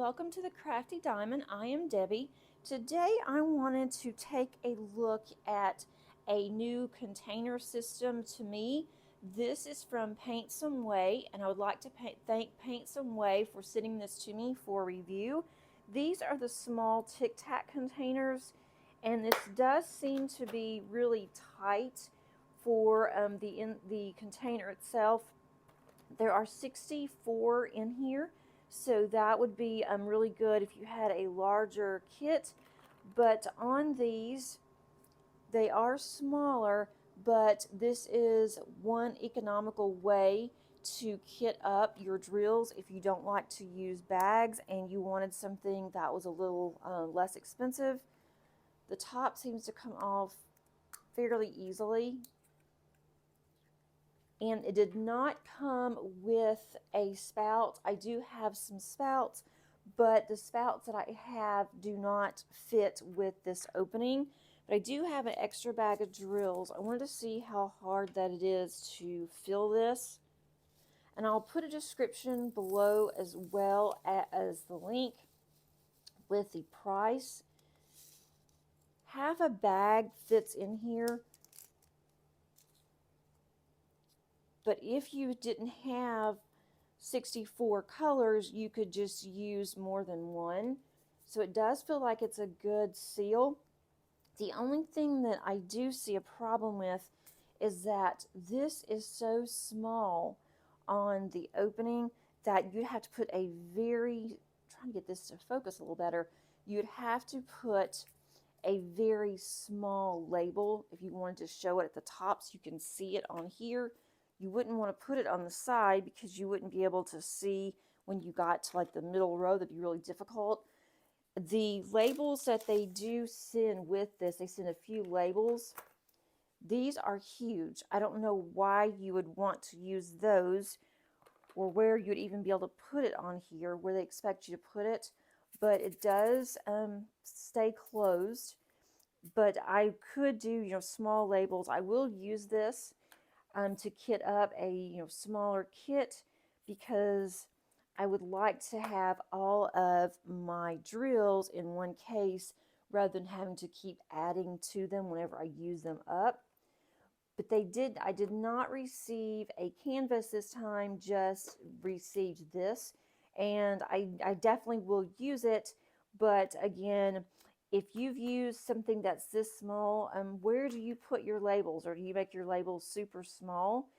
welcome to the Crafty Diamond. I am Debbie. Today I wanted to take a look at a new container system to me. This is from PaintSomeWay, and I would like to thank PaintSomeWay for sending this to me for review. These are the small Tic Tac containers, and this does seem to be really tight for the container itself. There are 64 in here. So that would be really good if you had a larger kit, but on these, they are smaller, but this is one economical way to kit up your drills if you don't like to use bags and you wanted something that was a little less expensive. The top seems to come off fairly easily. And it did not come with a spout. I do have some spouts, but the spouts that I have do not fit with this opening. But I do have an extra bag of drills. I wanted to see how hard that it is to fill this. And I'll put a description below as well as the link with the price. Half a bag fits in here. But if you didn't have 64 colors, you could just use more than one. So it does feel like it's a good seal. The only thing that I do see a problem with is that this is so small on the opening that you have to put a trying to get this to focus a little better, you'd have to put a very small label if you wanted to show it at the top so you can see it on here. You wouldn't want to put it on the side because you wouldn't be able to see when you got to like the middle row. That'd be really difficult. The labels that they do send with this, they send a few labels. These are huge. I don't know why you would want to use those or where you'd even be able to put it on here, where they expect you to put it. But it does stay closed. But I could do, small labels. I will use this to kit up a smaller kit because I would like to have all of my drills in one case rather than having to keep adding to them whenever I use them up. But I did not receive a canvas this time, just received this, and I definitely will use it. But again, if you've used something that's this small, where do you put your labels, or do you make your labels super small?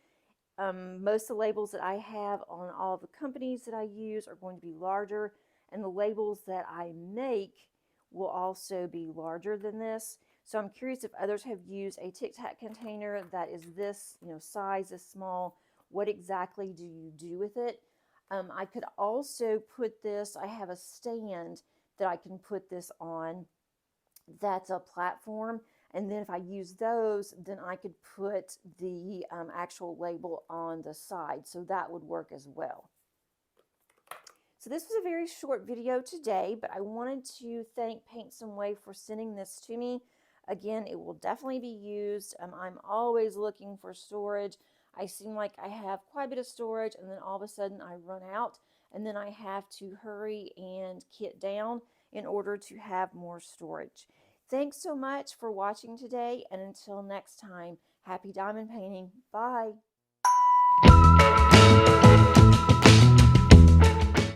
Most of the labels that I have on all the companies that I use are going to be larger, and the labels that I make will also be larger than this. So I'm curious if others have used a Tic Tac container that is this size, this small. What exactly do you do with it? I could also put this, I have a stand that I can put this on. That's a platform, and then if I use those, then I could put the actual label on the side, so that would work as well. So this was a very short video today, but I wanted to thank PaintSomeWay for sending this to me. Again, it will definitely be used. I'm always looking for storage. I seem like I have quite a bit of storage, and then all of a sudden I run out, and then I have to hurry and kit down in order to have more storage. Thanks so much for watching today, and until next time, happy diamond painting. Bye.